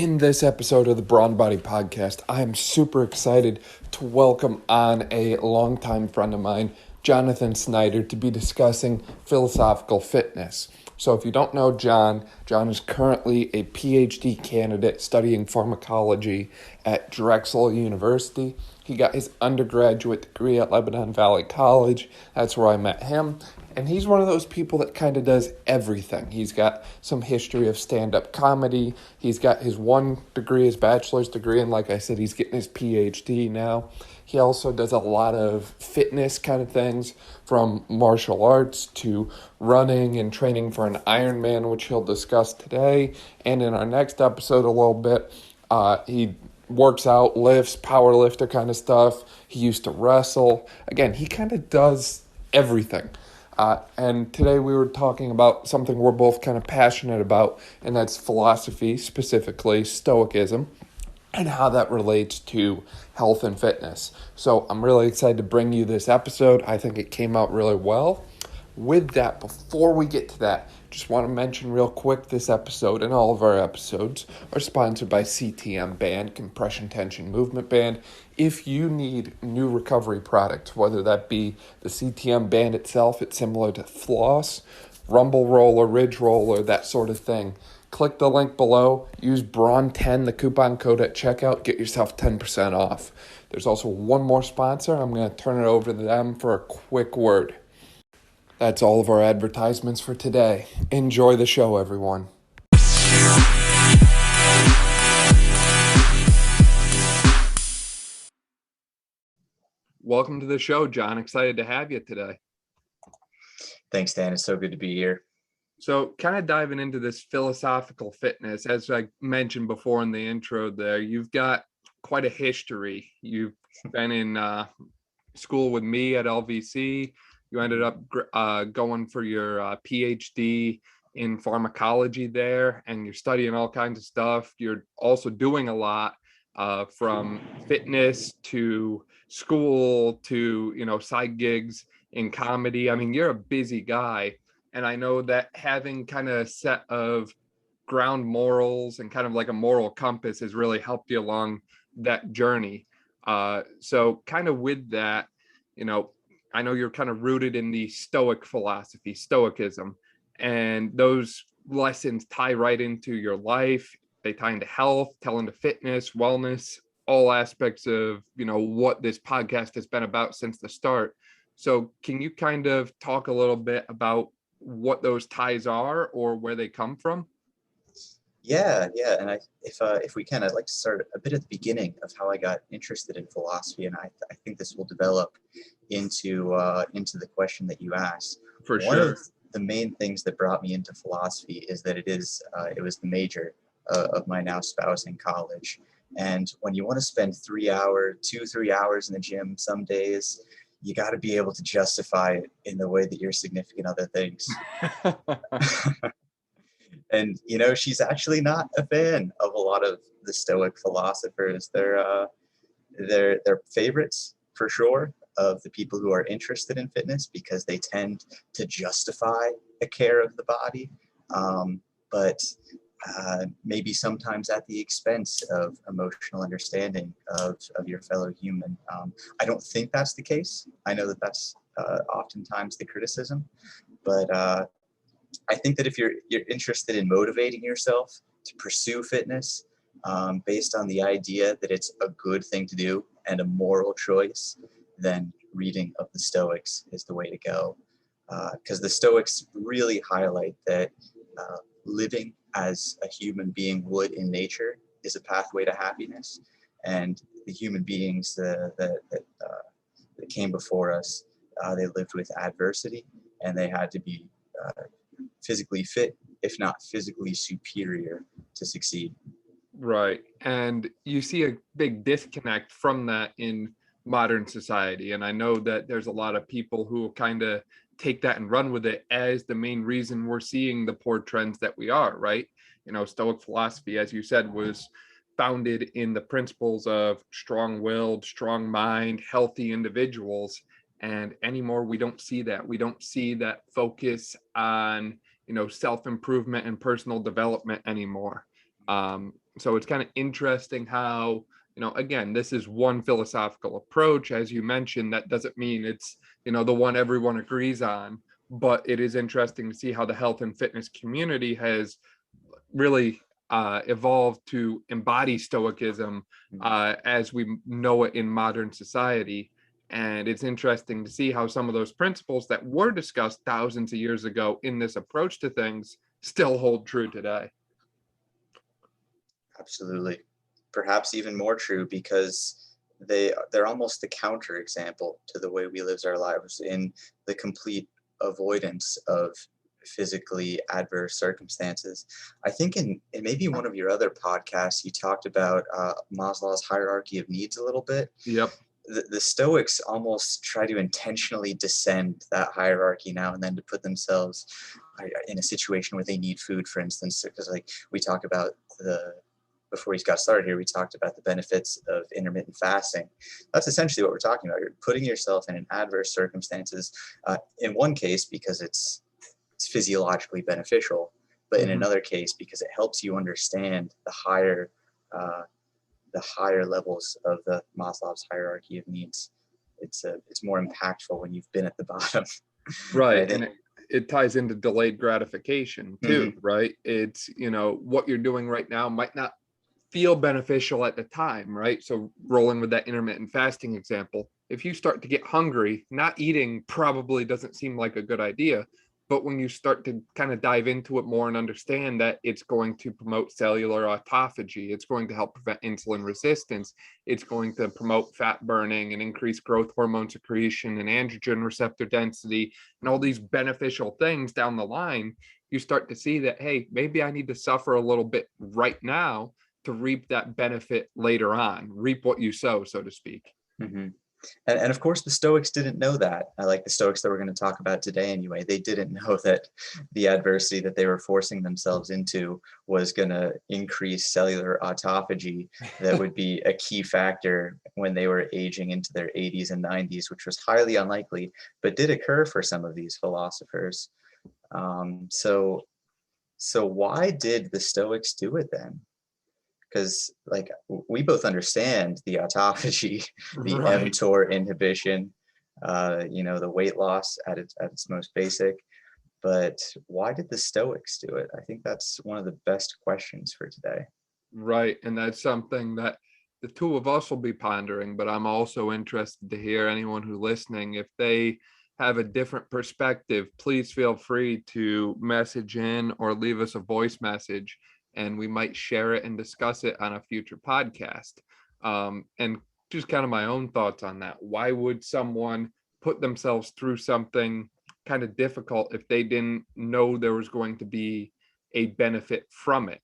In this episode of the Brawn Body Podcast, I am super excited to welcome on a longtime friend of mine, Jonathan Snyder, to be discussing philosophical fitness. So if you don't know John is currently a PhD candidate studying pharmacology at Drexel University. He got his undergraduate degree at Lebanon Valley College. That's where I met him. And he's one of those people that kind of does everything. He's got some history of stand-up comedy. He's got his one degree, his bachelor's degree, and like I said, he's getting his PhD now. He also does a lot of fitness kind of things, from martial arts to running and training for an Ironman, which he'll discuss today. And in our next episode a little bit, he works out, lifts, power lifter kind of stuff. He used to wrestle. Again, he kind of does everything. And today we were talking about something we're both kind of passionate about, and that's philosophy, specifically Stoicism, and how that relates to health and fitness. So I'm really excited to bring you this episode. I think it came out really well. With that, before we get to that, just want to mention real quick, this episode and all of our episodes are sponsored by CTM Band, Compression Tension Movement Band. If you need new recovery products, whether that be the CTM Band itself, it's similar to Floss, Rumble Roller, Ridge Roller, that sort of thing, click the link below, use Brawn10, the coupon code at checkout, get yourself 10% off. There's also one more sponsor. I'm going to turn it over to them for a quick word. That's all of our advertisements for today. Enjoy the show, everyone. Welcome to the show, John. Excited to have you today. Thanks, Dan. It's so good to be here. So kind of diving into this philosophical fitness, as I mentioned before in the intro there, you've got quite a history. You've been in school with me at LVC. You ended up going for your PhD in pharmacology there, and you're studying all kinds of stuff. You're also doing a lot from fitness to school to, side gigs in comedy. I mean, you're a busy guy. And I know that having kind of a set of ground morals and kind of like a moral compass has really helped you along that journey. So kind of with that, I know you're kind of rooted in the Stoic philosophy, Stoicism, and those lessons tie right into your life. They tie into health, tie into fitness, wellness, all aspects of, what this podcast has been about since the start. So can you kind of talk a little bit about what those ties are or where they come from? Yeah. And if we can, I'd like to start a bit at the beginning of how I got interested in philosophy, and I think this will develop into the question that you asked. For One sure. of the main things that brought me into philosophy is that it was the major of my now spouse in college. And when you want to spend 3 hours in the gym some days, you got to be able to justify it in the way that your significant other thinks. And, she's actually not a fan of a lot of the Stoic philosophers. They're favorites, for sure, of the people who are interested in fitness because they tend to justify a care of the body, but maybe sometimes at the expense of emotional understanding of your fellow human. I don't think that's the case. I know that that's oftentimes the criticism, but I think that if you're interested in motivating yourself to pursue fitness based on the idea that it's a good thing to do and a moral choice, then reading of the Stoics is the way to go. Because the Stoics really highlight that living as a human being would in nature is a pathway to happiness. And the human beings that came before us, they lived with adversity, and they had to be physically fit, if not physically superior, to succeed. Right. And you see a big disconnect from that in modern society. And I know that there's a lot of people who kind of take that and run with it as the main reason we're seeing the poor trends that we are, right? Stoic philosophy, as you said, was founded in the principles of strong-willed, strong mind, healthy individuals. And anymore, we don't see that. We don't see that focus on, self-improvement and personal development anymore. So it's kind of interesting how, again, this is one philosophical approach. As you mentioned, that doesn't mean it's, the one everyone agrees on, but it is interesting to see how the health and fitness community has really evolved to embody Stoicism as we know it in modern society. And it's interesting to see how some of those principles that were discussed thousands of years ago in this approach to things still hold true today. Absolutely. Perhaps even more true because they're almost the counterexample to the way we live our lives in the complete avoidance of physically adverse circumstances. I think in maybe one of your other podcasts, you talked about Maslow's hierarchy of needs a little bit. Yep. The Stoics almost try to intentionally descend that hierarchy now and then to put themselves in a situation where they need food, for instance, because like we talk about before we got started here, we talked about the benefits of intermittent fasting. That's essentially what we're talking about. You're putting yourself in an adverse circumstances, in one case because it's physiologically beneficial, but in another case because it helps you understand the higher levels of the Maslow's hierarchy of needs. It's more impactful when you've been at the bottom. Right. And it ties into delayed gratification too, right? It's, what you're doing right now might not feel beneficial at the time, right? So rolling with that intermittent fasting example, if you start to get hungry, not eating probably doesn't seem like a good idea. But when you start to kind of dive into it more and understand that it's going to promote cellular autophagy, it's going to help prevent insulin resistance, it's going to promote fat burning and increase growth hormone secretion and androgen receptor density and all these beneficial things down the line, you start to see that, hey, maybe I need to suffer a little bit right now to reap that benefit later on, reap what you sow, so to speak. And of course, the Stoics didn't know that. Like the Stoics that we're going to talk about today anyway, they didn't know that the adversity that they were forcing themselves into was going to increase cellular autophagy that would be a key factor when they were aging into their 80s and 90s, which was highly unlikely, but did occur for some of these philosophers. So why did the Stoics do it then? Because like we both understand the autophagy, the mTOR inhibition, the weight loss at its most basic, but why did the Stoics do it? I think that's one of the best questions for today. Right, and that's something that the two of us will be pondering, but I'm also interested to hear anyone who's listening, if they have a different perspective, please feel free to message in or leave us a voice message, and we might share it and discuss it on a future podcast. And just kind of my own thoughts on that. Why would someone put themselves through something kind of difficult if they didn't know there was going to be a benefit from it?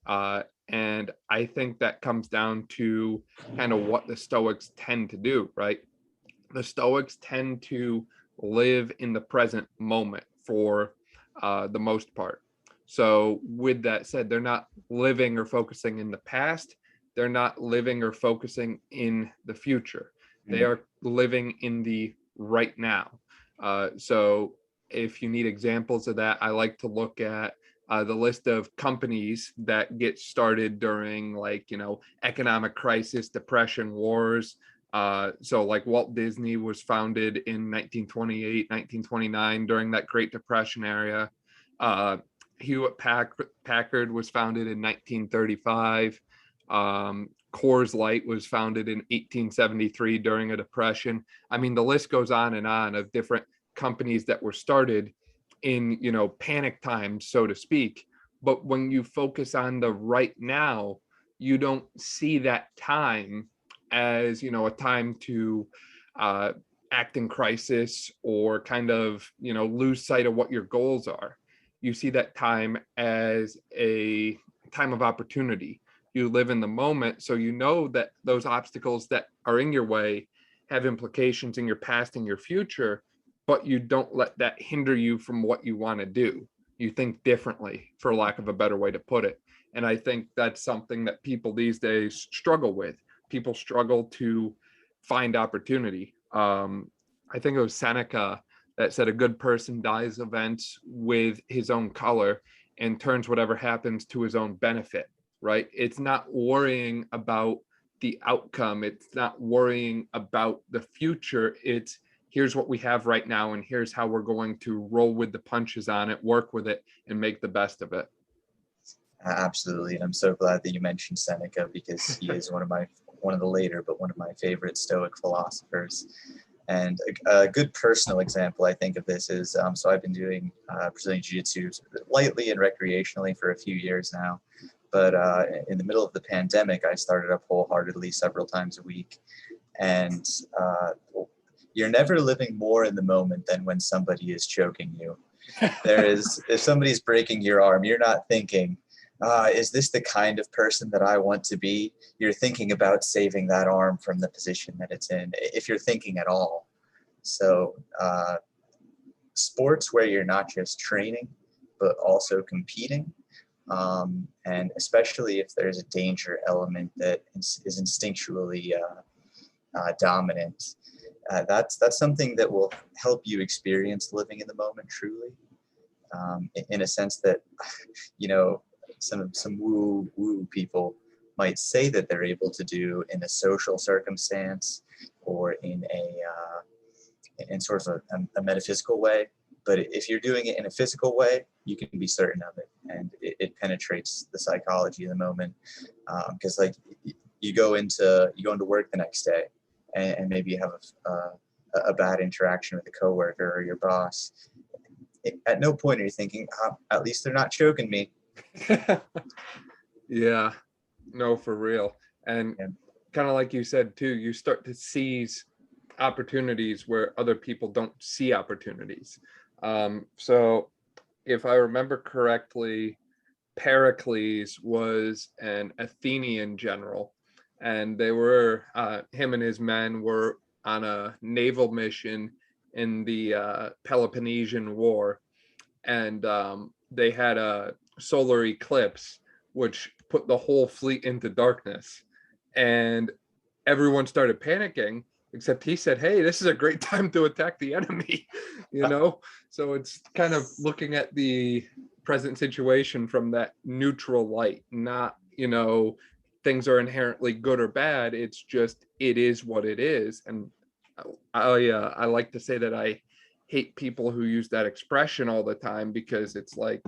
And I think that comes down to kind of what the Stoics tend to do, right? The Stoics tend to live in the present moment for the most part. So with that said, they're not living or focusing in the past. They're not living or focusing in the future. They are living in the right now. So if you need examples of that, I like to look at the list of companies that get started during economic crisis, depression, wars. So like Walt Disney was founded in 1928, 1929 during that Great Depression era. Hewlett Packard was founded in 1935. Coors Light was founded in 1873 during a depression. I mean, the list goes on and on of different companies that were started in, panic times, so to speak. But when you focus on the right now, you don't see that time as, a time to act in crisis or kind of, lose sight of what your goals are. You see that time as a time of opportunity. You live in the moment, so you know that those obstacles that are in your way have implications in your past and your future, but you don't let that hinder you from what you want to do. You think differently, for lack of a better way to put it. And I think that's something that people these days struggle with. People struggle to find opportunity. I think it was Seneca that said a good person dies events with his own color and turns whatever happens to his own benefit. right? It's not worrying about the outcome. It's not worrying about the future. It's here's what we have right now, and here's how we're going to roll with the punches on it, work with it, and make the best of it. Absolutely, and I'm so glad that you mentioned Seneca, because he is one of the later, but one of my favorite Stoic philosophers. And a good personal example, I think, of this is, so I've been doing Brazilian Jiu-Jitsu lightly and recreationally for a few years now. But in the middle of the pandemic, I started up wholeheartedly several times a week. And you're never living more in the moment than when somebody is choking you. If somebody's breaking your arm, you're not thinking, is this the kind of person that I want to be? You're thinking about saving that arm from the position that it's in, if you're thinking at all. So sports where you're not just training, but also competing, and especially if there's a danger element that is instinctually dominant, that's something that will help you experience living in the moment truly, in a sense that, some woo people might say that they're able to do in a social circumstance or in sort of a metaphysical way. But if you're doing it in a physical way, you can be certain of it, and it penetrates the psychology of the moment. Because like you go into work the next day, and maybe you have a bad interaction with a coworker or your boss. At no point are you thinking, at least they're not choking me. Yeah, no, for real. And kind of like you said too, you start to seize opportunities where other people don't see opportunities. So if I remember correctly, Pericles was an Athenian general, and they were him and his men were on a naval mission in the Peloponnesian War, and they had a solar eclipse which put the whole fleet into darkness, and everyone started panicking, except he said, hey, this is a great time to attack the enemy. So it's kind of looking at the present situation from that neutral light, not things are inherently good or bad. It's just, it is what it is. And I like to say that I hate people who use that expression all the time, because it's like,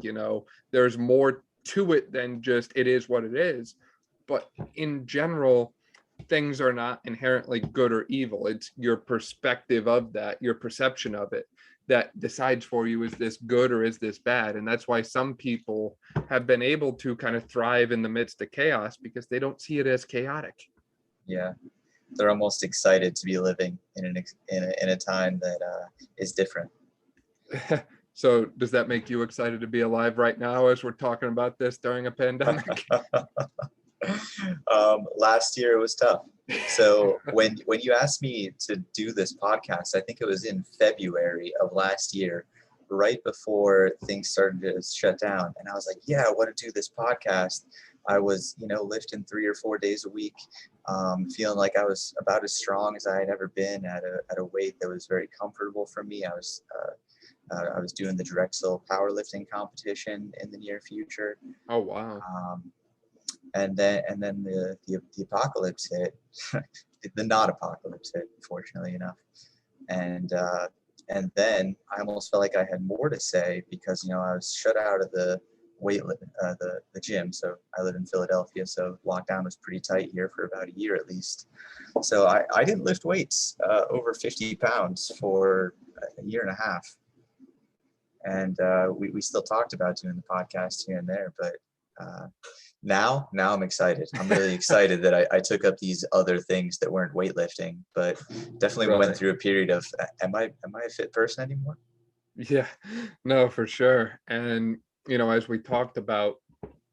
there's more to it than just it is what it is. But in general, things are not inherently good or evil. It's your perspective of that, your perception of it, that decides for you, is this good or is this bad? And that's why some people have been able to kind of thrive in the midst of chaos, because they don't see it as chaotic. Yeah, they're almost excited to be living in a time that is different. So does that make you excited to be alive right now as we're talking about this during a pandemic? Last year it was tough. So when you asked me to do this podcast, I think it was in February of last year, right before things started to shut down. And I was like, yeah, I want to do this podcast. I was, lifting 3 or 4 days a week, feeling like I was about as strong as I had ever been at a weight that was very comfortable for me. I was doing the Drexel powerlifting competition in the near future. Oh, wow. And then the apocalypse hit, the not apocalypse hit, fortunately enough. And then I almost felt like I had more to say, because, I was shut out of the the gym. So I live in Philadelphia, so lockdown was pretty tight here for about a year at least. So I didn't lift weights over 50 pounds for a year and a half. And we still talked about doing the podcast here and there, but now I'm excited. I'm really excited that I took up these other things that weren't weightlifting, but definitely went through a period of, am I a fit person anymore? Yeah, no, for sure. And, as we talked about,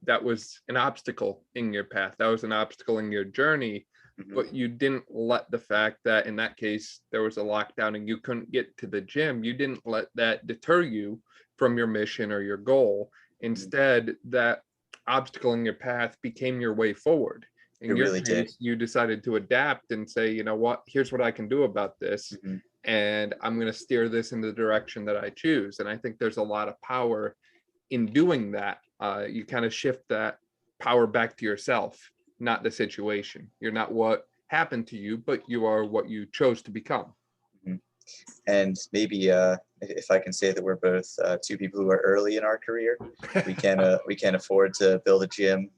that was an obstacle in your path. That was an obstacle in your journey, but you didn't let the fact that in that case, there was a lockdown and you couldn't get to the gym. You didn't let that deter you from your mission or your goal. Instead, that obstacle in your path became your way forward. In your case, you decided to adapt and say, you know what, here's what I can do about this. And I'm going to steer this in the direction that I choose. And I think there's a lot of power in doing that. You kind of shift that power back to yourself, not the situation. You're not what happened to you, but you are what you chose to become. Mhm. And maybe if I can say that we're both two people who are early in our career, we can afford to build a gym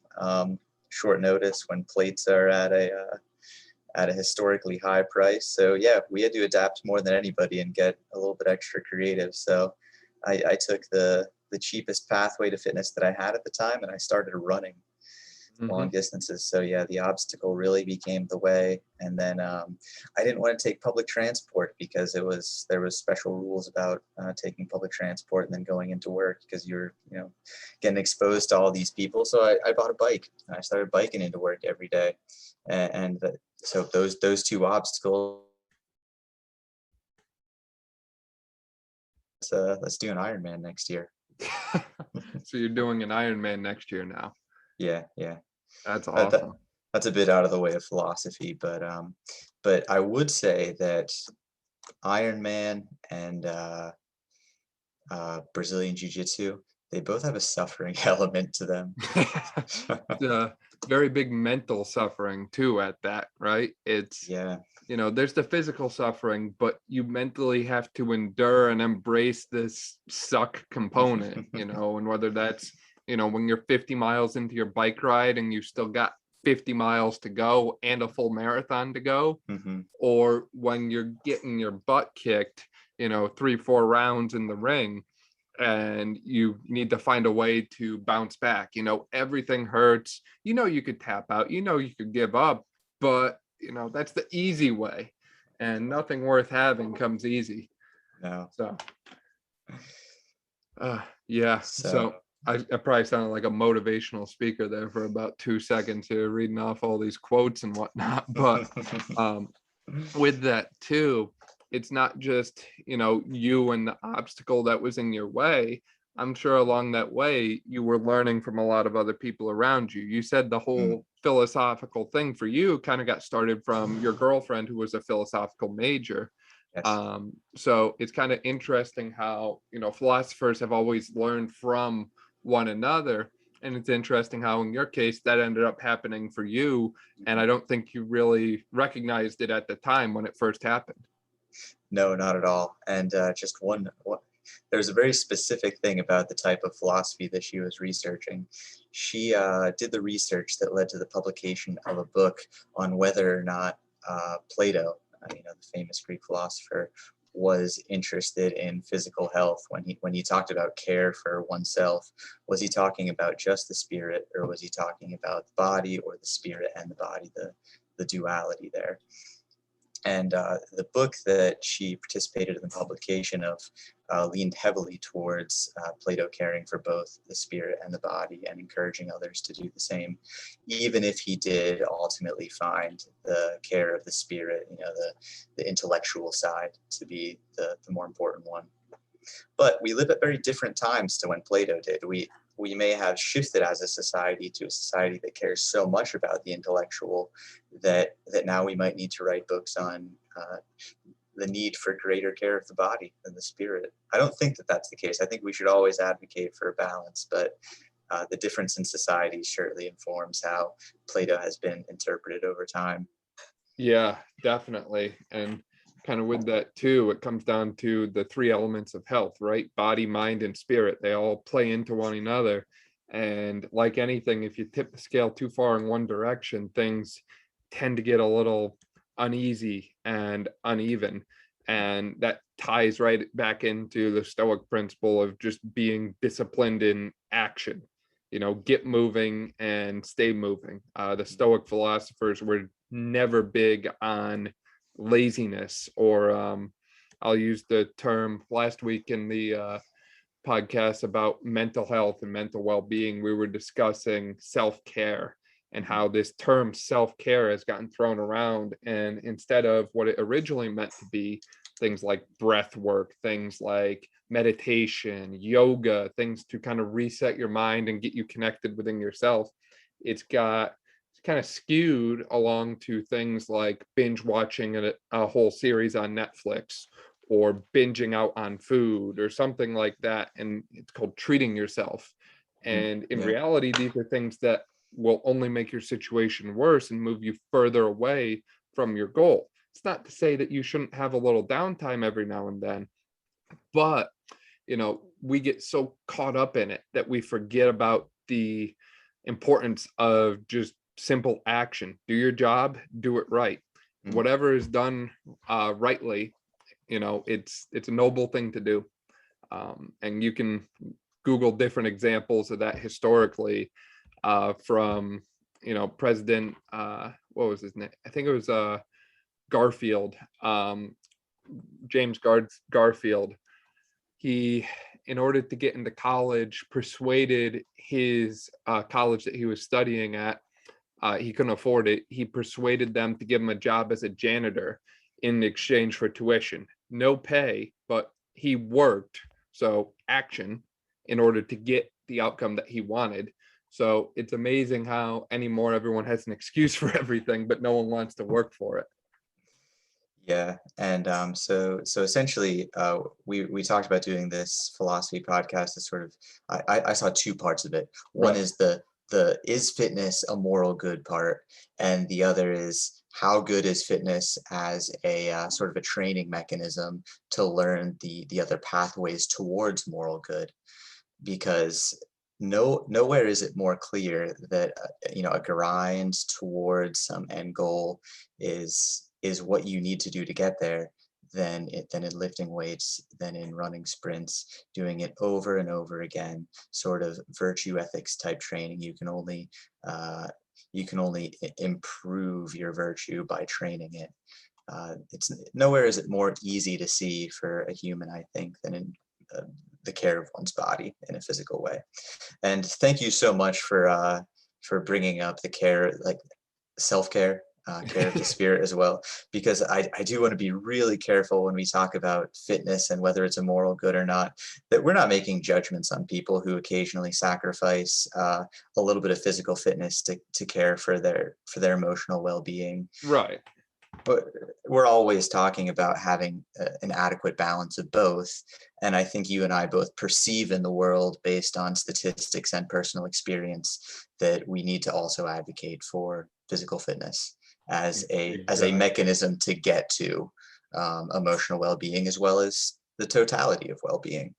short notice when plates are at a historically high price. So yeah, we had to adapt more than anybody and get a little bit extra creative. So I took the cheapest pathway to fitness that I had at the time, and I started running long distances. So yeah, the obstacle really became the way. And then I didn't want to take public transport because there was special rules about taking public transport and then going into work because you're getting exposed to all these people. So I bought a bike and I started biking into work every day. So those two obstacles. Let's do an Ironman next year. So you're doing an Ironman next year now. Yeah. That's awesome. That's a bit out of the way of philosophy, but I would say that Ironman and Brazilian Jiu-Jitsu, they both have a suffering element to them. Very big mental suffering too at that, right? It's there's the physical suffering, but you mentally have to endure and embrace this suck component, and whether that's, when you're 50 miles into your bike ride and you still got 50 miles to go and a full marathon to go, or when you're getting your butt kicked, 3-4 rounds in the ring, and you need to find a way to bounce back. Everything hurts. You could tap out, you could give up, but that's the easy way, and nothing worth having comes easy. No. So so I probably sounded like a motivational speaker there for about 2 seconds here, reading off all these quotes and whatnot, but with that too, it's not just you and the obstacle that was in your way. I'm sure along that way you were learning from a lot of other people around you. You said the whole philosophical thing for you kind of got started from your girlfriend, who was a philosophical major. Yes. So it's kind of interesting how philosophers have always learned from one another. And it's interesting how in your case that ended up happening for you, and I don't think you really recognized it at the time when it first happened. No, not at all. And just one, there's a very specific thing about the type of philosophy that she was researching. She did the research that led to the publication of a book on whether or not Plato, the famous Greek philosopher, was interested in physical health when he talked about care for oneself. Was he talking about just the spirit, or was he talking about the body, or the spirit and the body, the duality there? And the book that she participated in the publication of leaned heavily towards Plato caring for both the spirit and the body and encouraging others to do the same, even if he did ultimately find the care of the spirit, the intellectual side, to be the more important one. But we live at very different times to when Plato did. We may have shifted as a society to a society that cares so much about the intellectual that now we might need to write books on the need for greater care of the body than the spirit. I don't think that that's the case. I think we should always advocate for a balance, but the difference in society certainly informs how Plato has been interpreted over time. Yeah, definitely. And kind of with that too, it comes down to the 3 elements of health, right? Body, mind, and spirit. They all play into one another. And like anything, if you tip the scale too far in one direction, things tend to get a little uneasy and uneven. And that ties right back into the Stoic principle of just being disciplined in action. Get moving and stay moving. The Stoic philosophers were never big on laziness, or I'll use the term last week in the podcast about mental health and mental well-being. We were discussing self-care and how this term self-care has gotten thrown around, and instead of what it originally meant to be, things like breath work, things like meditation, yoga, things to kind of reset your mind and get you connected within yourself, it's kind of skewed along to things like binge watching a whole series on Netflix, or binging out on food or something like that. And it's called treating yourself. And in reality, these are things that will only make your situation worse and move you further away from your goal. It's not to say that you shouldn't have a little downtime every now and then, but we get so caught up in it that we forget about the importance of just simple action. Do your job, do it right. Whatever is done rightly, it's a noble thing to do. And you can Google different examples of that historically, from President, what was his name? I think it was Garfield, James Garfield. He, in order to get into college, persuaded his college that he was studying at, he couldn't afford it. He persuaded them to give him a job as a janitor in exchange for tuition. No pay, but he worked. So action, in order to get the outcome that he wanted. So it's amazing how anymore everyone has an excuse for everything, but no one wants to work for it. Yeah, and so essentially, we talked about doing this philosophy podcast. As sort of, I saw two parts of it. One is the is fitness a moral good part, and the other is how good is fitness as a sort of a training mechanism to learn the other pathways towards moral good, because nowhere is it more clear that a grind towards some end goal is what you need to do to get there than in lifting weights, than in running sprints, doing it over and over again, sort of virtue ethics type training. You can only improve your virtue by training it. It's nowhere is it more easy to see for a human, I think, than in the care of one's body in a physical way. And thank you so much for bringing up the care, like self-care, care of the spirit as well, because I do want to be really careful when we talk about fitness and whether it's a moral good or not, that we're not making judgments on people who occasionally sacrifice a little bit of physical fitness to care for their emotional well-being. Right. But we're always talking about having an adequate balance of both. And I think you and I both perceive in the world, based on statistics and personal experience, that we need to also advocate for physical fitness as a mechanism to get to emotional well-being, as well as the totality of well-being.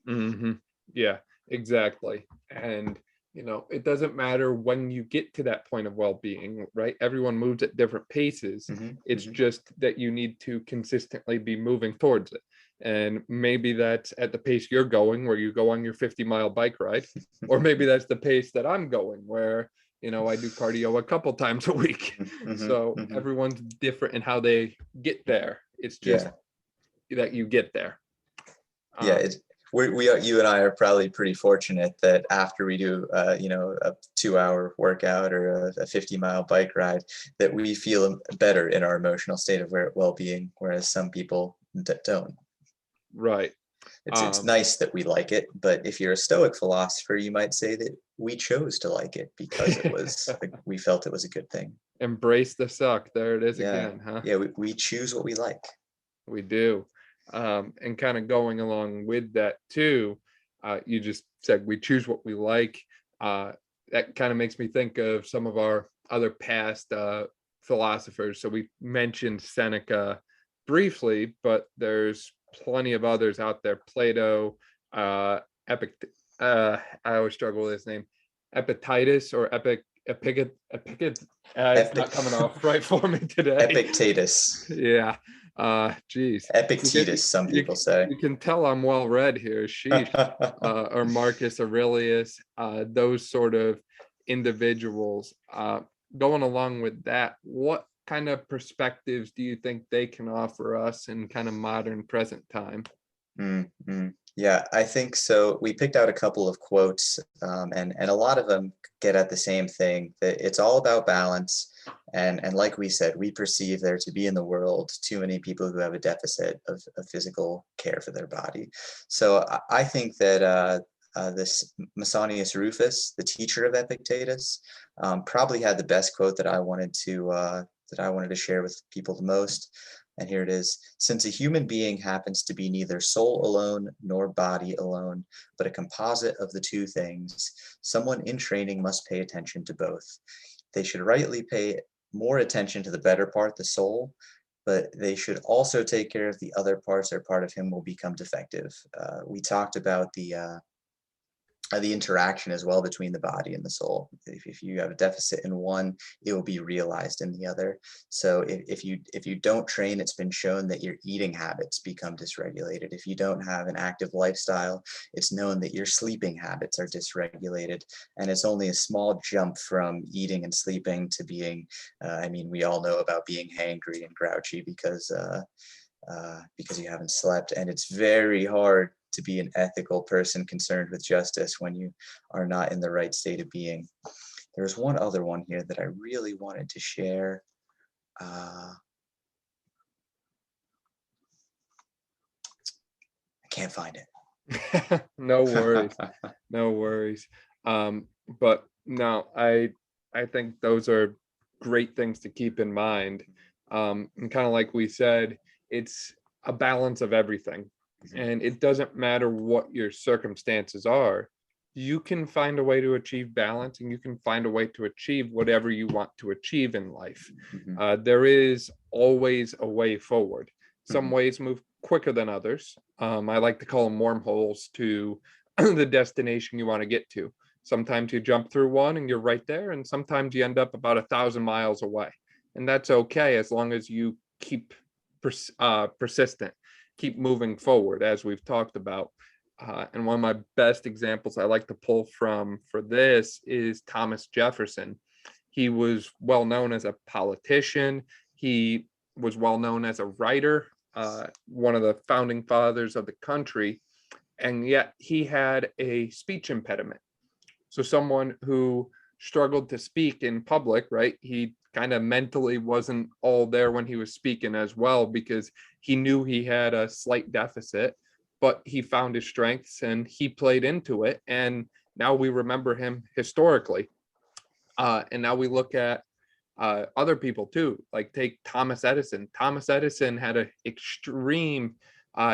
Mm-hmm. Yeah, exactly. And it doesn't matter when you get to that point of well-being, right? Everyone moves at different paces. Mm-hmm. It's just that you need to consistently be moving towards it. And maybe that's at the pace you're going, where you go on your 50-mile bike ride, or maybe that's the pace that I'm going, where I do cardio a couple times a week. Mm-hmm. So Mm-hmm. everyone's different in how they get there. It's just that you get there. You and I are probably pretty fortunate that after we do a 2-hour workout or a 50-mile bike ride, that we feel better in our emotional state of well-being, whereas some people don't. Right. It's nice that we like it, but if you're a Stoic philosopher, you might say that we chose to like it because it was we felt it was a good thing. Embrace the suck. There it is again, huh? Yeah, we choose what we like. We do. And kind of going along with that too, you just said we choose what we like. That kind of makes me think of some of our other past philosophers. So we mentioned Seneca briefly, but there's plenty of others out there. Plato, I always struggle with his name, Epictetus or Epictetus. It's not coming off right for me today. Epictetus. Yeah. Geez. Epictetus, some people say. You can tell I'm well read here. Sheesh. Or Marcus Aurelius, those sort of individuals. Going along with that, what kind of perspectives do you think they can offer us in kind of modern present time? Mm-hmm. Yeah, I think so. We picked out a couple of quotes, and a lot of them get at the same thing, that it's all about balance. And like we said, we perceive there to be in the world too many people who have a deficit of physical care for their body. So I think that this Masonius Rufus, the teacher of Epictetus, probably had the best quote that I wanted to share with people the most. And here it is. Since a human being happens to be neither soul alone nor body alone, but a composite of the two things, someone in training must pay attention to both. They should rightly pay more attention to the better part, the soul, but they should also take care of the other parts, or part of him will become defective. We talked about the interaction as well between the body and the soul. If you have a deficit in one, it will be realized in the other. So if you don't train, it's been shown that your eating habits become dysregulated. If you don't have an active lifestyle, it's known that your sleeping habits are dysregulated. And it's only a small jump from eating and sleeping to being, we all know about being hangry and grouchy because you haven't slept. And it's very hard to be an ethical person concerned with justice when you are not in the right state of being. There's one other one here that I really wanted to share. I can't find it. No worries. No worries. But no, I think those are great things to keep in mind. And kind of like we said, it's a balance of everything. And it doesn't matter what your circumstances are, you can find a way to achieve balance, and you can find a way to achieve whatever you want to achieve in life. There is always a way forward. Some ways move quicker than others. I like to call them wormholes to the destination you want to get to. Sometimes you jump through one and you're right there, and sometimes you end up about 1,000 miles away. And that's okay as long as you keep persistent. Keep moving forward, as we've talked about. And one of my best examples I like to pull from for this is Thomas Jefferson. He was well known as a politician. He was well known as a writer, one of the founding fathers of the country, and yet he had a speech impediment. So someone who struggled to speak in public, right? He kind of mentally wasn't all there when he was speaking as well, because he knew he had a slight deficit, but he found his strengths and he played into it. And now we remember him historically. And now we look at other people too, like take Thomas Edison. Thomas Edison had an extreme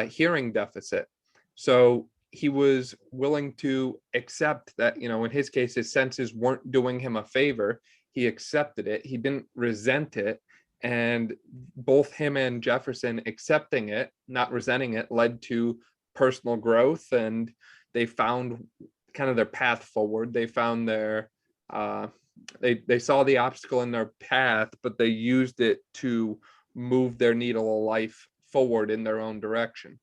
hearing deficit. So he was willing to accept that, in his case, his senses weren't doing him a favor. He accepted it. He didn't resent it. And both him and Jefferson accepting it, not resenting it, led to personal growth. And they found kind of their path forward. They found their, they saw the obstacle in their path, but they used it to move their needle of life forward in their own direction.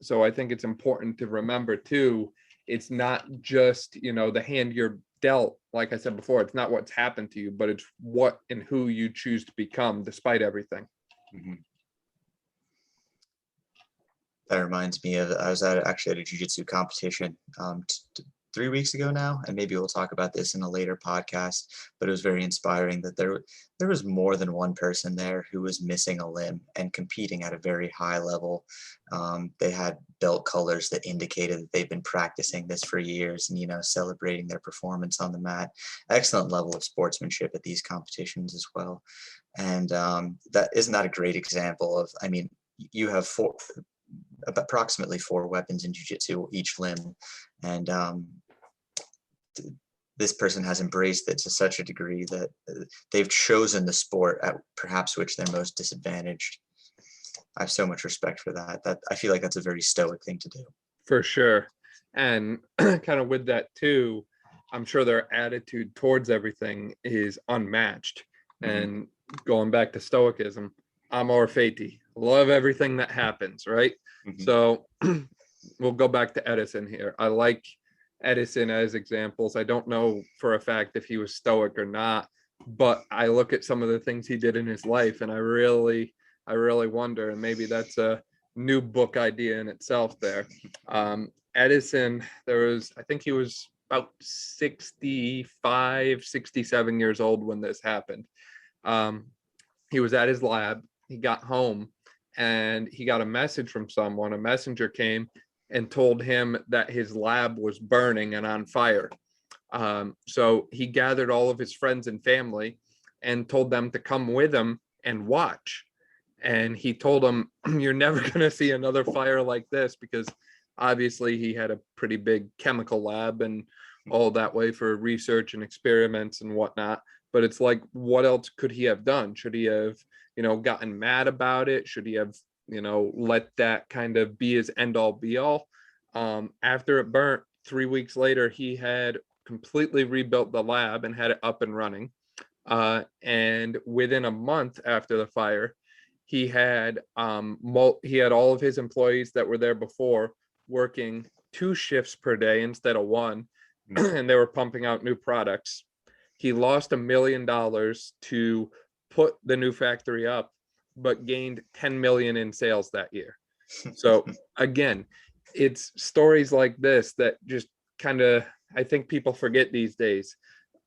So I think it's important to remember too, it's not just, the hand you're dealt. Like I said before, it's not what's happened to you, but it's what and who you choose to become despite everything. That reminds me of, I was actually at a jiu-jitsu competition 3 weeks ago now, and maybe we'll talk about this in a later podcast, but it was very inspiring that there was more than one person there who was missing a limb and competing at a very high level. They had belt colors that indicated that they've been practicing this for years and, celebrating their performance on the mat. Excellent level of sportsmanship at these competitions as well. And isn't that a great example of, you have approximately 4 weapons in jiu-jitsu, each limb, and this person has embraced it to such a degree that they've chosen the sport at perhaps which they're most disadvantaged. I have so much respect for that. I feel like that's a very stoic thing to do. For sure. And kind of with that too, I'm sure their attitude towards everything is unmatched. And going back to Stoicism, amor fati, love everything that happens, right? So we'll go back to Edison here. I like Edison as examples. I don't know for a fact if he was stoic or not, but I look at some of the things he did in his life and I really wonder, and maybe that's a new book idea in itself there. Edison, I think he was about 65, 67 years old when this happened. He was at his lab. He got home and he got a message from someone. A messenger came and told him that his lab was burning and on fire. So he gathered all of his friends and family and told them to come with him and watch. And he told him, you're never going to see another fire like this, because obviously he had a pretty big chemical lab and all that way for research and experiments and whatnot. But it's like, what else could he have done? Should he have, gotten mad about it? Should he have, let that kind of be his end all be all? After it burnt, 3 weeks later, he had completely rebuilt the lab and had it up and running. And within a month after the fire, he had all of his employees that were there before working 2 shifts per day instead of 1, and they were pumping out new products. He lost $1 million to put the new factory up, but gained 10 million in sales that year. So again, it's stories like this that just kind of, I think people forget these days.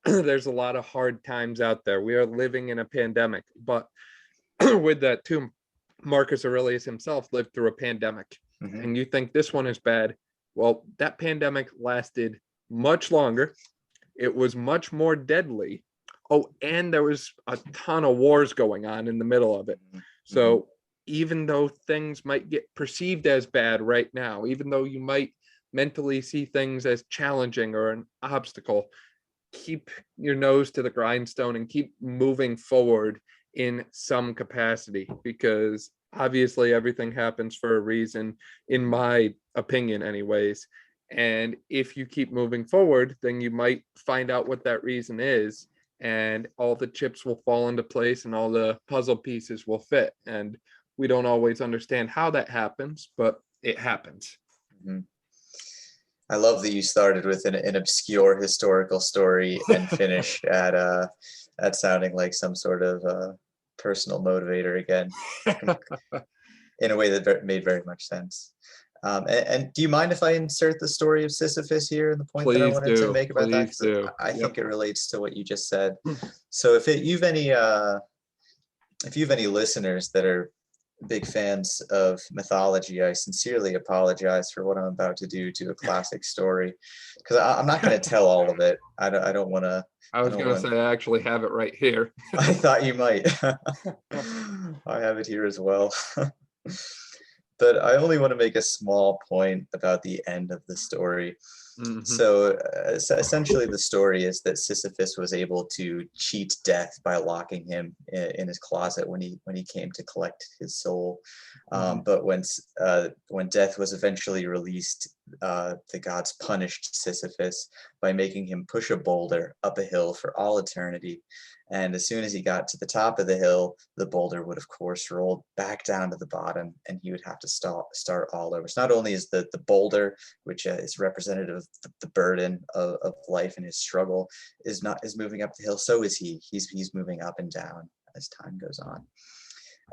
There's a lot of hard times out there. We are living in a pandemic, but with that too, Marcus Aurelius himself lived through a pandemic. And you think this one is bad. Well, that pandemic lasted much longer. It was much more deadly. Oh, and there was a ton of wars going on in the middle of it. So even though things might get perceived as bad right now, even though you might mentally see things as challenging or an obstacle, keep your nose to the grindstone and keep moving forward in some capacity, because obviously everything happens for a reason, in my opinion anyways. And if you keep moving forward, then you might find out what that reason is, and all the chips will fall into place and all the puzzle pieces will fit. And we don't always understand how that happens, but it happens. I love that you started with an obscure historical story and finished at sounding like some sort of personal motivator again, in a way that made very much sense. And do you mind if I insert the story of Sisyphus here and the point that I wanted to make about that? Because I think it relates to what you just said. So if you've any listeners that are big fans of mythology, I sincerely apologize for what I'm about to do to a classic story, because I'm not going to tell all of it. I don't want to. I was going to say, I actually have it right here. I thought you might. I have it here as well. But I only want to make a small point about the end of the story. So essentially the story is that Sisyphus was able to cheat death by locking him in his closet when he came to collect his soul. But when death was eventually released, the gods punished Sisyphus by making him push a boulder up a hill for all eternity. And as soon as he got to the top of the hill, the boulder would, of course, roll back down to the bottom, and he would have to start all over. So not only is the boulder, which is representative of the burden of life and his struggle, is moving up the hill, so is he. He's moving up and down as time goes on.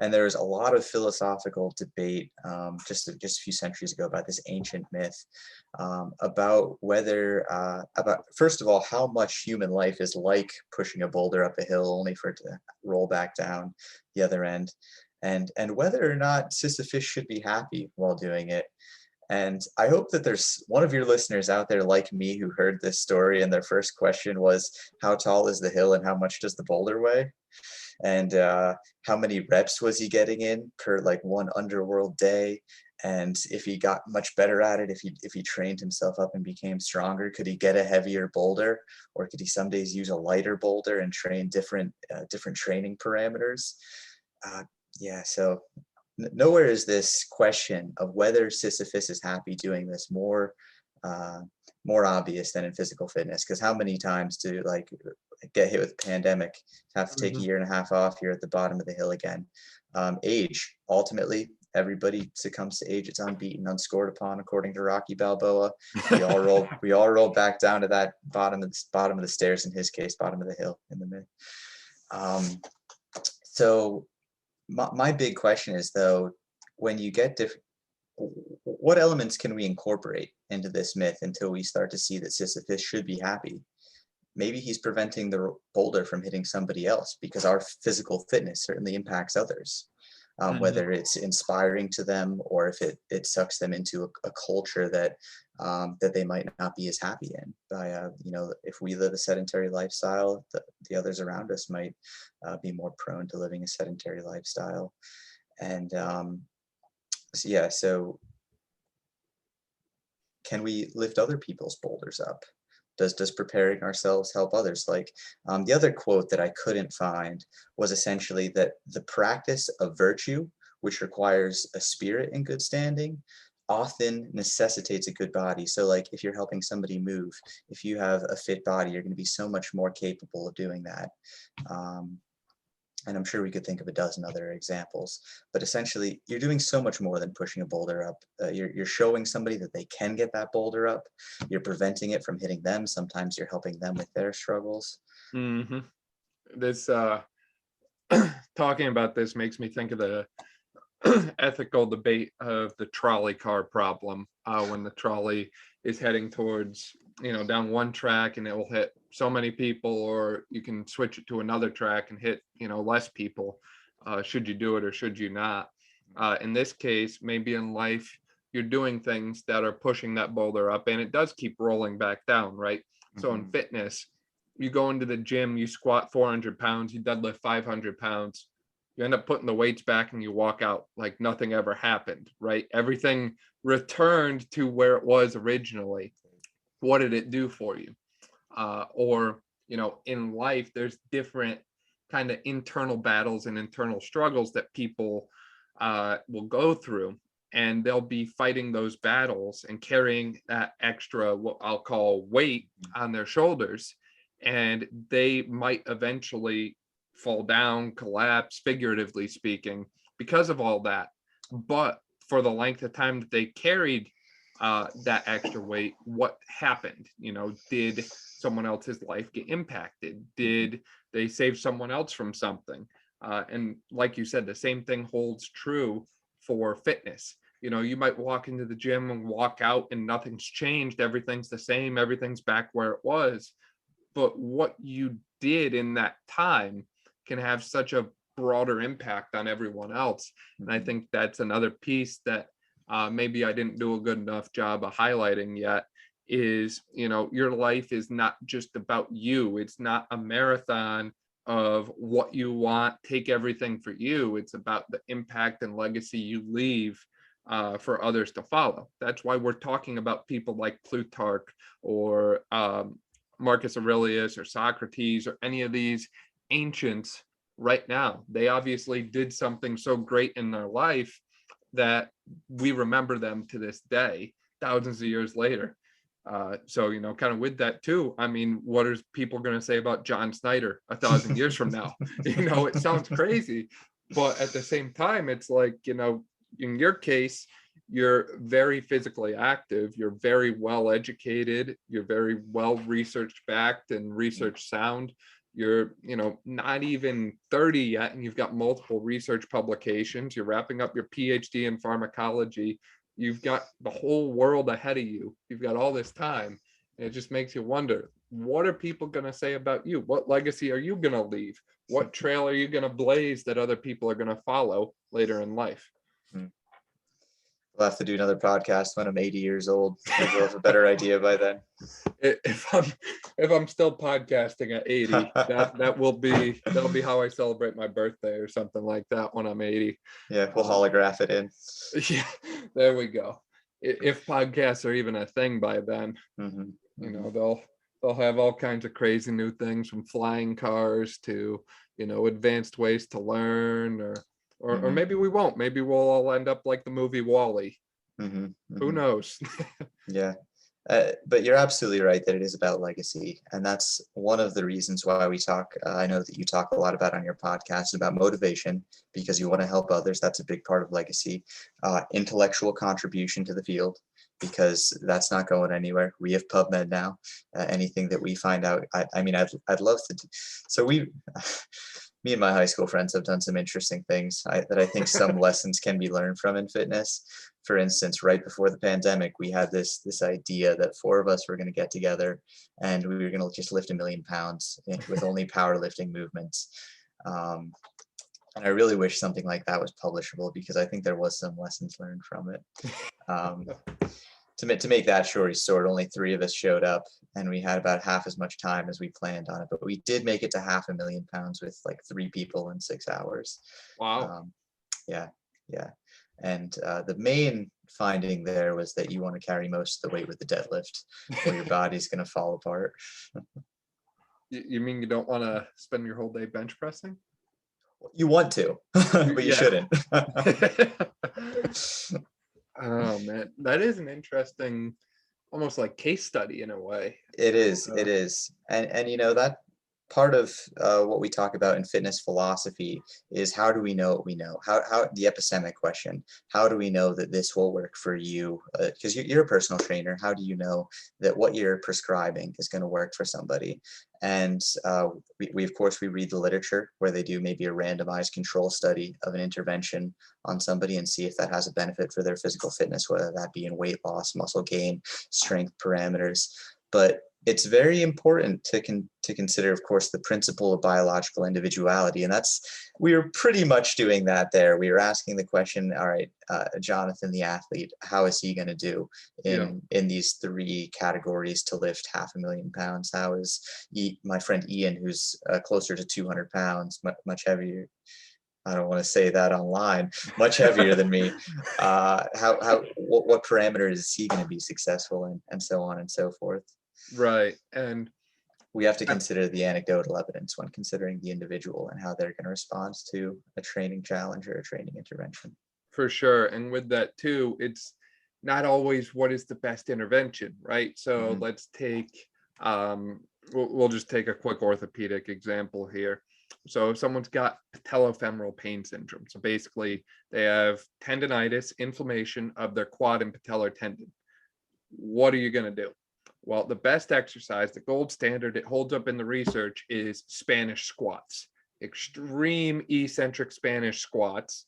And there's a lot of philosophical debate just a few centuries ago about this ancient myth about whether, first of all, how much human life is like pushing a boulder up a hill only for it to roll back down the other end, and whether or not Sisyphus should be happy while doing it. And I hope that there's one of your listeners out there like me who heard this story and their first question was, how tall is the hill and how much does the boulder weigh? And how many reps was he getting in per like one underworld day? And if he got much better at it, if he trained himself up and became stronger, could he get a heavier boulder, or could he some days use a lighter boulder and train different training parameters? So nowhere is this question of whether Sisyphus is happy doing this more obvious than in physical fitness, because how many times do get hit with a pandemic, have to take a year and a half off, you're at the bottom of the hill again. Age, ultimately everybody succumbs to age. It's unbeaten, unscored upon, according to Rocky Balboa. We all roll back down to that bottom of the stairs, in his case bottom of the hill in the myth. So my big question is, though, when you get what elements can we incorporate into this myth until we start to see that Sisyphus should be happy? Maybe he's preventing the boulder from hitting somebody else, because our physical fitness certainly impacts others, whether it's inspiring to them or if it sucks them into a culture that they might not be as happy in. If we live a sedentary lifestyle, the others around us might be more prone to living a sedentary lifestyle. And so can we lift other people's boulders up? Does preparing ourselves help others? Like the other quote that I couldn't find was essentially that the practice of virtue, which requires a spirit in good standing, often necessitates a good body. So like if you're helping somebody move, if you have a fit body, you're going to be so much more capable of doing that. And I'm sure we could think of a dozen other examples, but essentially you're doing so much more than pushing a boulder up. You're showing somebody that they can get that boulder up. You're preventing it from hitting them. Sometimes you're helping them with their struggles. Mm-hmm. This talking about this makes me think of the ethical debate of the trolley car problem, when the trolley is heading towards, down one track and it will hit so many people, or you can switch it to another track and hit, less people. Should you do it or should you not? In this case, maybe in life, you're doing things that are pushing that boulder up and it does keep rolling back down, right? Mm-hmm. So in fitness, you go into the gym, you squat 400 pounds, you deadlift 500 pounds, you end up putting the weights back and you walk out like nothing ever happened, right? Everything returned to where it was originally. What did it do for you? Or, in life, there's different kind of internal battles and internal struggles that people will go through, and they'll be fighting those battles and carrying that extra, what I'll call weight on their shoulders. And they might eventually fall down, collapse, figuratively speaking, because of all that. But for the length of time that they carried that extra weight, what happened? Did someone else's life get impacted? Did they save someone else from something? And like you said, the same thing holds true for fitness. You might walk into the gym and walk out and nothing's changed. Everything's the same. Everything's back where it was. But what you did in that time can have such a broader impact on everyone else. And I think that's another piece that maybe I didn't do a good enough job of highlighting yet, is, your life is not just about you. It's not a marathon of what you want, take everything for you. It's about the impact and legacy you leave for others to follow. That's why we're talking about people like Plutarch or Marcus Aurelius or Socrates or any of these ancients right now. They obviously did something so great in their life that we remember them to this day, thousands of years later. So, kind of with that too, I mean, what are people going to say about John Snyder 1,000 years from now? It sounds crazy, but at the same time, it's like, in your case, you're very physically active, you're very well educated, you're very well research backed and research sound. You're, not even 30 yet, and you've got multiple research publications. You're wrapping up your PhD in pharmacology. You've got the whole world ahead of you. You've got all this time. And it just makes you wonder, what are people going to say about you? What legacy are you going to leave? What trail are you going to blaze that other people are going to follow later in life? We'll have to do another podcast when I'm 80 years old. Maybe we'll have a better idea by then. If I'm still podcasting at 80, that'll be how I celebrate my birthday or something like that when I'm 80. Yeah, we'll holograph it in. Yeah, there we go. If podcasts are even a thing by then, they'll have all kinds of crazy new things, from flying cars to advanced ways to learn, or maybe we won't. Maybe we'll all end up like the movie WALL-E. Who knows? Yeah. But you're absolutely right that it is about legacy. And that's one of the reasons why we talk. I know that you talk a lot about on your podcast about motivation, because you want to help others. That's a big part of legacy. Intellectual contribution to the field, because that's not going anywhere. We have PubMed now. Anything that we find out, I'd love to do. So me and my high school friends have done some interesting things that I think some lessons can be learned from in fitness. For instance, right before the pandemic, we had this idea that 4 of us were going to get together and we were going to just lift 1 million pounds with only powerlifting movements. And I really wish something like that was publishable, because I think there was some lessons learned from it. To make that story short, only 3 of us showed up, and we had about half as much time as we planned on it. But we did make it to 500,000 pounds with like 3 people in 6 hours. Wow. Yeah. Yeah. And the main finding there was that you want to carry most of the weight with the deadlift, or your body's going to fall apart. You mean you don't want to spend your whole day bench pressing? You want to, but you shouldn't. Oh man, that is an interesting, almost like case study in a way. It is. And you know, that part of what we talk about in fitness philosophy is, how do we know what we know? How the epistemic question, how do we know that this will work for you? Because you're a personal trainer. How do you know that what you're prescribing is going to work for somebody? And we of course, we read the literature where they do maybe a randomized control study of an intervention on somebody and see if that has a benefit for their physical fitness, whether that be in weight loss, muscle gain, strength parameters. But it's very important to consider, of course, the principle of biological individuality. And we were pretty much doing that there. We were asking the question, all right, Jonathan, the athlete, how is he going to do in these three categories to lift 500,000 pounds? How is my friend Ian, who's closer to 200 pounds, much heavier? I don't want to say that online, much heavier than me. What parameters is he going to be successful in, and so on and so forth. Right. And we have to consider the anecdotal evidence when considering the individual and how they're going to respond to a training challenge or a training intervention. For sure. And with that too, it's not always what is the best intervention, right? So let's take, we'll just take a quick orthopedic example here. So if someone's got patellofemoral pain syndrome, so basically they have tendonitis, inflammation of their quad and patellar tendon, what are you going to do? Well, the best exercise, the gold standard, it holds up in the research, is Spanish squats, extreme eccentric Spanish squats,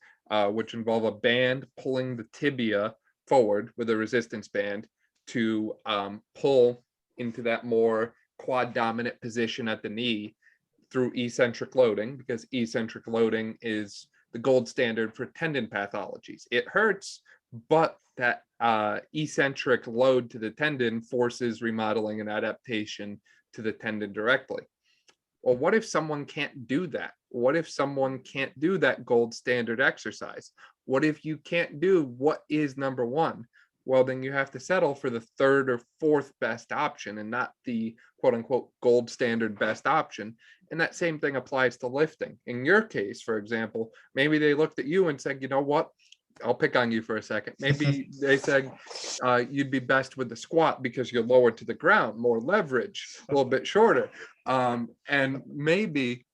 which involve a band pulling the tibia forward with a resistance band to pull into that more quad dominant position at the knee through eccentric loading, because eccentric loading is the gold standard for tendon pathologies. It hurts, but that eccentric load to the tendon forces remodeling and adaptation to the tendon directly. Well, what if someone can't do that? What if someone can't do that gold standard exercise? What if you can't do what is number one? Well, then you have to settle for the third or fourth best option and not the quote unquote gold standard best option. And that same thing applies to lifting. In your case, for example, maybe they looked at you and said, you know what? I'll pick on you for a second. Maybe they said you'd be best with the squat because you're lower to the ground, more leverage, a little bit shorter. And maybe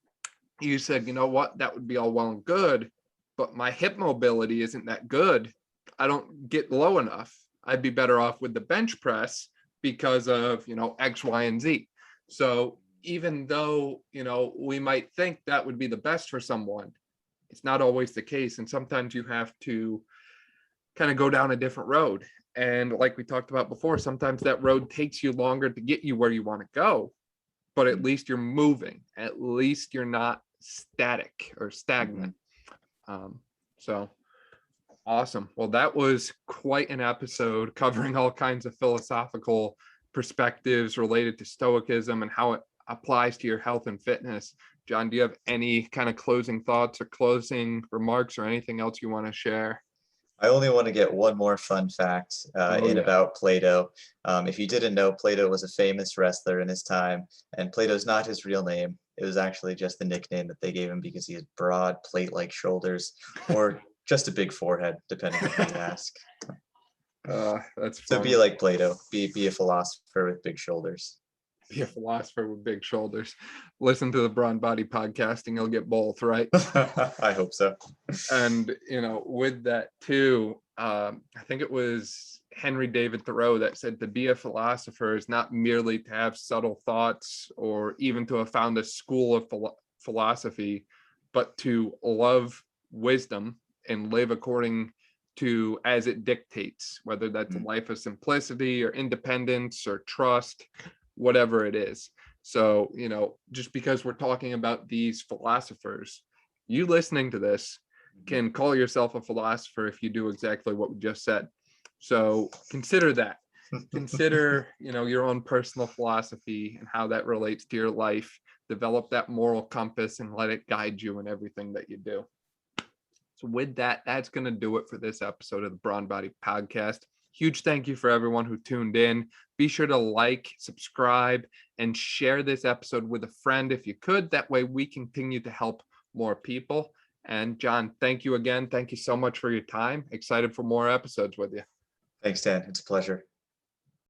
you said, you know what, that would be all well and good, but my hip mobility isn't that good. I don't get low enough. I'd be better off with the bench press because of, X, Y, and Z. So even though, we might think that would be the best for someone, it's not always the case. And sometimes you have to kind of go down a different road. And like we talked about before, sometimes that road takes you longer to get you where you want to go, but at least you're moving. At least you're not static or stagnant. So awesome. Well, that was quite an episode covering all kinds of philosophical perspectives related to Stoicism and how it applies to your health and fitness. John, do you have any kind of closing thoughts or closing remarks or anything else you want to share? I only want to get one more fun fact about Plato. If you didn't know, Plato was a famous wrestler in his time, and Plato's not his real name. It was actually just the nickname that they gave him because he had broad plate-like shoulders, or just a big forehead, depending on who you ask. That's so funny. be like Plato. Be a philosopher with big shoulders. Be a philosopher with big shoulders. Listen to the Brawn Body Podcast and you'll get both, right? I hope so. And, with that too, I think it was Henry David Thoreau that said to be a philosopher is not merely to have subtle thoughts or even to have found a school of philosophy, but to love wisdom and live according to as it dictates, whether that's a life of simplicity or independence or trust, whatever it is. So, just because we're talking about these philosophers, you listening to this can call yourself a philosopher if you do exactly what we just said. So consider that. Consider, your own personal philosophy and how that relates to your life. Develop that moral compass and let it guide you in everything that you do. So with that, that's going to do it for this episode of the Brawn Body Podcast. Huge thank you for everyone who tuned in. Be sure to like, subscribe, and share this episode with a friend if you could. That way we continue to help more people. And John, thank you again. Thank you so much for your time. Excited for more episodes with you. Thanks, Dan. It's a pleasure.